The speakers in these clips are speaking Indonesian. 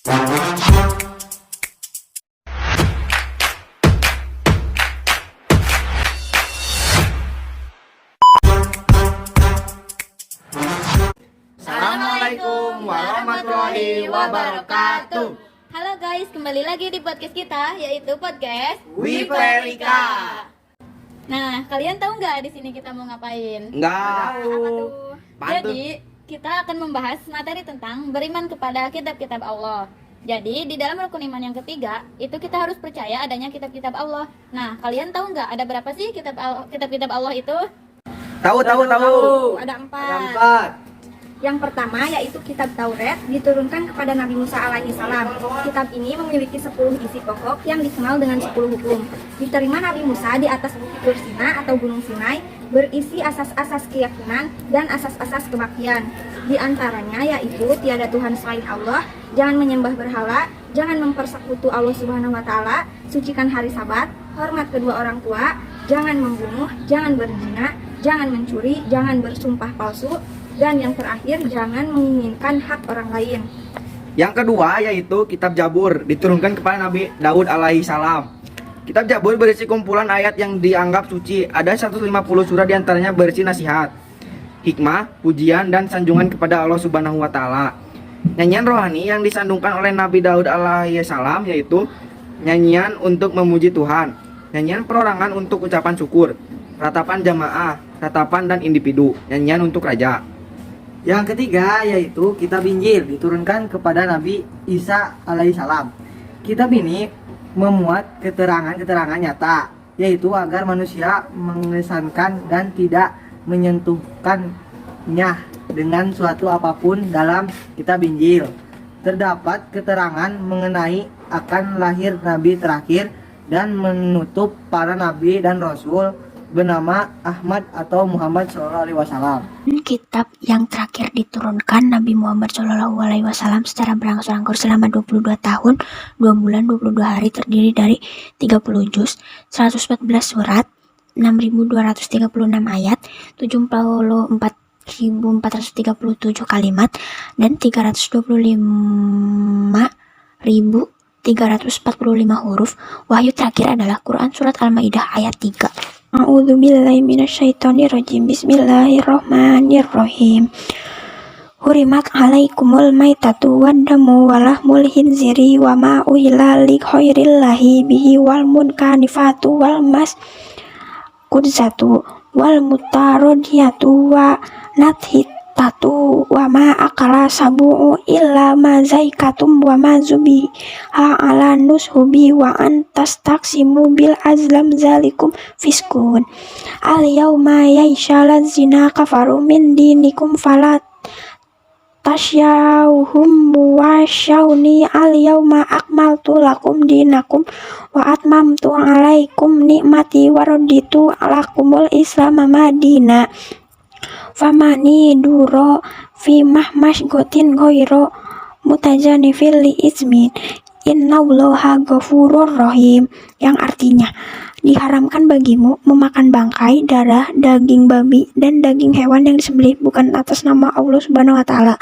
Assalamualaikum warahmatullahi wabarakatuh. Halo guys, kembali lagi di podcast kita, yaitu podcast Wiperika. Nah, kalian tahu nggak di sini kita mau ngapain? Enggak. Apa tuh? Pantun. Jadi, kita akan membahas materi tentang beriman kepada kitab-kitab Allah. Jadi, di dalam rukun iman yang ketiga, itu kita harus percaya adanya kitab-kitab Allah. Nah, kalian tahu nggak ada berapa sih kitab-kitab Allah itu? Tahu. Ada 4. Empat. Yang pertama yaitu kitab Taurat diturunkan kepada Nabi Musa alaihi salam. Kitab ini memiliki 10 isi pokok yang dikenal dengan 10 hukum. Diterima Nabi Musa di atas bukit Tur Sina atau Gunung Sinai, berisi asas-asas keyakinan dan asas-asas kebaktian. Di antaranya yaitu tiada Tuhan selain Allah, jangan menyembah berhala, jangan mempersekutu Allah Subhanahu wa taala, sucikan hari Sabat, hormat kedua orang tua, jangan membunuh, jangan berzina, jangan mencuri, jangan bersumpah palsu, dan yang terakhir, jangan menginginkan hak orang lain. Yang kedua yaitu kitab Jabur, diturunkan kepada Nabi Daud alaihi salam. Kitab Jabur berisi kumpulan ayat yang dianggap suci. Ada 150 surat diantaranya berisi nasihat, hikmah, pujian, dan sanjungan kepada Allah Subhanahu wa taala. Nyanyian rohani yang disandungkan oleh Nabi Daud alaihi salam yaitu nyanyian untuk memuji Tuhan, nyanyian perorangan untuk ucapan syukur, ratapan jamaah, ratapan dan individu, nyanyian untuk raja. Yang ketiga yaitu kitab Injil, diturunkan kepada Nabi Isa alaihissalam. Kitab ini memuat keterangan-keterangan nyata, yaitu agar manusia mengesankan dan tidak menyentuhkannya dengan suatu apapun. Dalam kitab Injil terdapat keterangan mengenai akan lahir Nabi terakhir dan menutup para Nabi dan Rasul bernama Ahmad atau Muhammad SAW. Kitab yang terakhir diturunkan Nabi Muhammad SAW secara berangsur-angsur selama 22 tahun, 2 bulan, 22 hari, terdiri dari 30 juz, 114 surat, 6.236 ayat, 74.437 kalimat, dan 325.345 huruf. Wahyu terakhir adalah Quran Surat Al-Maidah ayat 3. A'udzubillahi minasyaitonirrajim. Bismillahirrahmanirrahim. Hurimat alaikumul maitatu waddamu walahmul hinziri wa ma uhilla li ghairillahi bihi wal munkanifatu wal mas kudzatu wal mutarodiyatu wa nathitatu wa ma akala sabu'u illa ma zaikatum wa ma zubi ala nushubi wa antas taksimu bil azlam zalikum fiskun al yawma yaishala zina kafaru min dinikum falat tasyauhum wa syauni al yawma akmaltu lakum dinakum wa atmamtu alaikum nikmati wa raditu lakumul islam madina famani duro fi mahmash gotin goiro mutajanifil li ismin innallaha ghafurur rahim, yang artinya diharamkan bagimu memakan bangkai, darah, daging babi, dan daging hewan yang disembelih bukan atas nama Allah Subhanahu wa taala,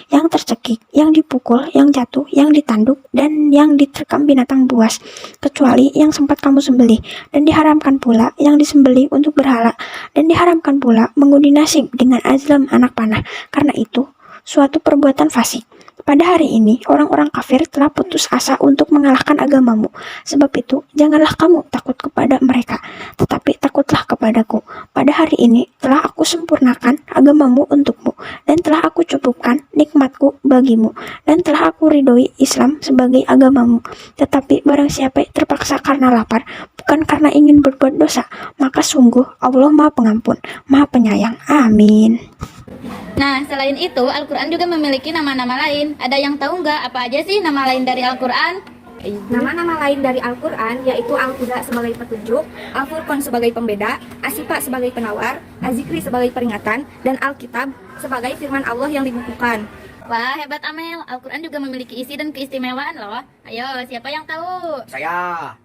yang tercekik, yang dipukul, yang jatuh, yang ditanduk, dan yang diterkam binatang buas, kecuali yang sempat kamu sembelih. Dan diharamkan pula yang disembelih untuk berhala, dan diharamkan pula mengundi nasib dengan azlam anak panah, karena itu suatu perbuatan fasik. Pada hari ini, orang-orang kafir telah putus asa untuk mengalahkan agamamu. Sebab itu, janganlah kamu takut kepada mereka, tetapi takutlah kepadaku. Pada hari ini, telah aku sempurnakan agamamu untukmu, dan telah aku cukupkan nikmatku bagimu, dan telah aku ridhoi Islam sebagai agamamu. Tetapi barang siapa terpaksa karena lapar, bukan karena ingin berbuat dosa, maka sungguh Allah Maha Pengampun, Maha Penyayang. Amin. Nah, selain itu, Al-Quran juga memiliki nama-nama lain. Ada yang tahu nggak apa aja sih nama lain dari Al-Quran? Nama-nama lain dari Al-Quran yaitu Al-Huda sebagai petunjuk, Al-Furqan sebagai pembeda, As-Sifa sebagai penawar, Az-Zikri sebagai peringatan, dan Al-Kitab sebagai firman Allah yang dibukukan. Wah, hebat Amel. Al-Quran juga memiliki isi dan keistimewaan loh. Ayo, siapa yang tahu? Saya.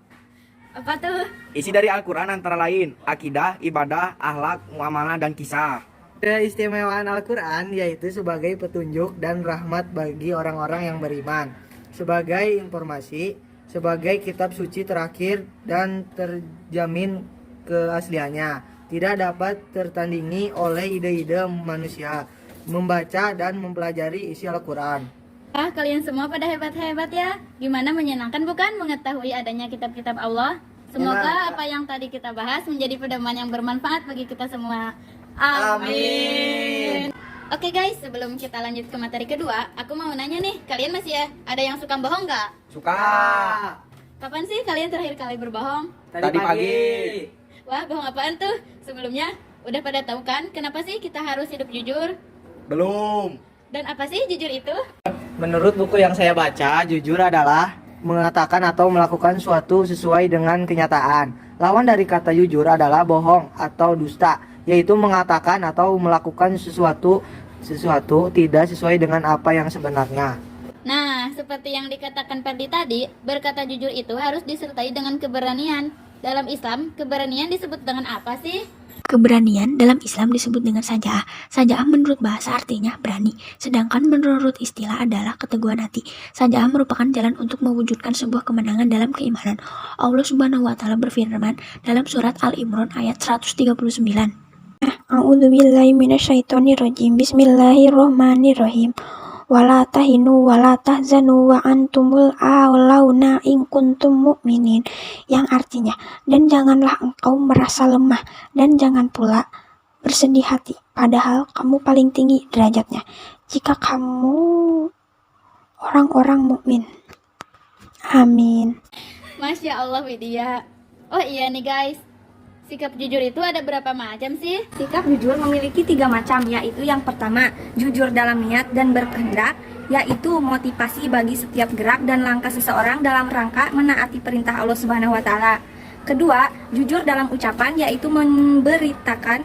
Apa tuh? Isi dari Al-Quran antara lain akidah, ibadah, akhlak, muamalah, dan kisah. Keistimewaan Al-Quran yaitu sebagai petunjuk dan rahmat bagi orang-orang yang beriman. Sebagai informasi, sebagai kitab suci terakhir dan terjamin keasliannya, tidak dapat tertandingi oleh ide-ide manusia. Membaca dan mempelajari isi Al-Quran. Ah, kalian semua pada hebat-hebat ya. Gimana menyenangkan bukan mengetahui adanya kitab-kitab Allah? Semoga apa yang tadi kita bahas menjadi pedoman yang bermanfaat bagi kita semua. Amin. Oke guys, sebelum kita lanjut ke materi kedua, aku mau nanya nih, kalian masih ada yang suka bohong nggak? Suka. Kapan sih kalian terakhir kali berbohong? Tadi pagi. Wah, bohong apaan tuh? Sebelumnya, udah pada tahu kan kenapa sih kita harus hidup jujur? Belum. Dan apa sih jujur itu? Menurut buku yang saya baca, jujur adalah mengatakan atau melakukan suatu sesuai dengan kenyataan. Lawan dari kata jujur adalah bohong atau dusta, yaitu mengatakan atau melakukan sesuatu tidak sesuai dengan apa yang sebenarnya. Nah, seperti yang dikatakan Ferdi tadi, berkata jujur itu harus disertai dengan keberanian. Dalam Islam, keberanian disebut dengan apa sih? Keberanian dalam Islam disebut dengan saja'ah. Saja'ah menurut bahasa artinya berani, sedangkan menurut istilah adalah keteguhan hati. Saja'ah merupakan jalan untuk mewujudkan sebuah kemenangan dalam keimanan. Allah Subhanahu wa taala berfirman dalam surat Al-Imran ayat 139. A'udzubillahi minasyaitonirrajim. Bismillahirrahmanirrahim. Wala tahinu wala tahzanu wa antumul a'launa in kuntum mu'minin, yang artinya, dan janganlah engkau merasa lemah dan jangan pula bersedih hati padahal kamu paling tinggi derajatnya jika kamu orang-orang mukmin. Amin. Masya Allah Widya. Oh iya nih guys, sikap jujur itu ada berapa macam sih? Sikap jujur memiliki 3 macam, yaitu yang pertama, jujur dalam niat dan berkehendak, yaitu motivasi bagi setiap gerak dan langkah seseorang dalam rangka menaati perintah Allah Subhanahu wa taala. Kedua, jujur dalam ucapan, yaitu memberitakan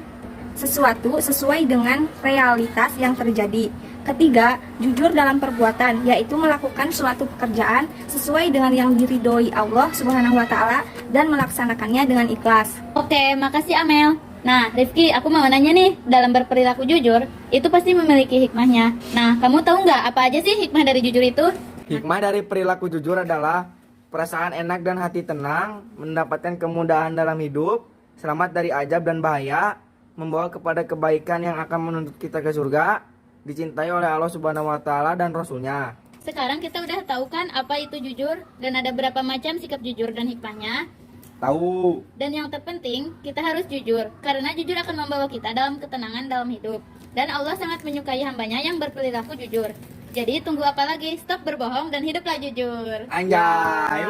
sesuatu sesuai dengan realitas yang terjadi. Ketiga, jujur dalam perbuatan, yaitu melakukan suatu pekerjaan sesuai dengan yang diridhoi Allah Subhanahu wa taala dan melaksanakannya dengan ikhlas. Oke, makasih Amel. Nah, Rifki, aku mau nanya nih, dalam berperilaku jujur, itu pasti memiliki hikmahnya. Nah, kamu tahu nggak apa aja sih hikmah dari jujur itu? Hikmah dari perilaku jujur adalah perasaan enak dan hati tenang, mendapatkan kemudahan dalam hidup, selamat dari ajab dan bahaya, membawa kepada kebaikan yang akan menuntut kita ke surga, dicintai oleh Allah Subhanahu wa taala dan Rasulnya. Sekarang kita udah tahu kan apa itu jujur dan ada berapa macam sikap jujur dan hikmahnya. Tahu. Dan yang terpenting, kita harus jujur, karena jujur akan membawa kita dalam ketenangan dalam hidup. Dan Allah sangat menyukai hambanya yang berperilaku jujur. Jadi tunggu apa lagi? Stop berbohong dan hiduplah jujur. Anjay,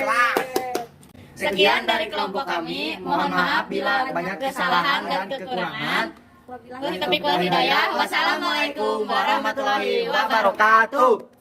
kelas. Sekian dari kelompok kami. Mohon maaf bila banyak kesalahan dan kekurangan. Wabillahi taufiq wal hidayah. Wassalamualaikum warahmatullahi wabarakatuh.